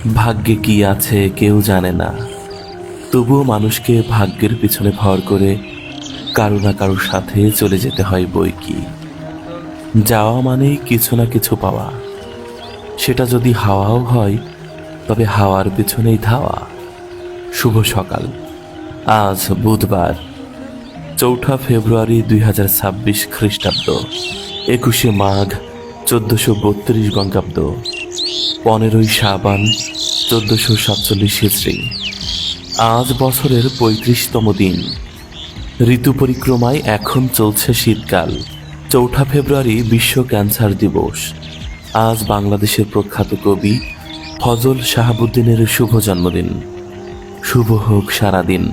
ভাগ্যে কি আছে কেউ জানে না, তবুও মানুষকে ভাগ্যের পিছনে ভর করে কারো না কারোর সাথে চলে যেতে হয় বই কি। যাওয়া মানেই কিছু না কিছু পাওয়া, সেটা যদি হাওয়াও হয় তবে হাওয়ার পিছনেই ধাওয়া। শুভ সকাল। আজ বুধবার, ৪ ফেব্রুয়ারি ২০২৬ খ্রিস্টাব্দ, ২১ মাঘ ১৪৩২ বঙ্গাব্দ, ১৫ শাবান ১৪৪৭ হিজরি। আজ বছরের ৩৫তম দিন। ঋতু পরিক্রমায় এখন চলছে শীতকাল। ৪ ফেব্রুয়ারি বিশ্ব ক্যান্সার দিবস। আজ বাংলাদেশের প্রখ্যাত কবি ফজল শাহাবুদ্দিনের শুভ জন্মদিন। শুভ হোক সারাদিন।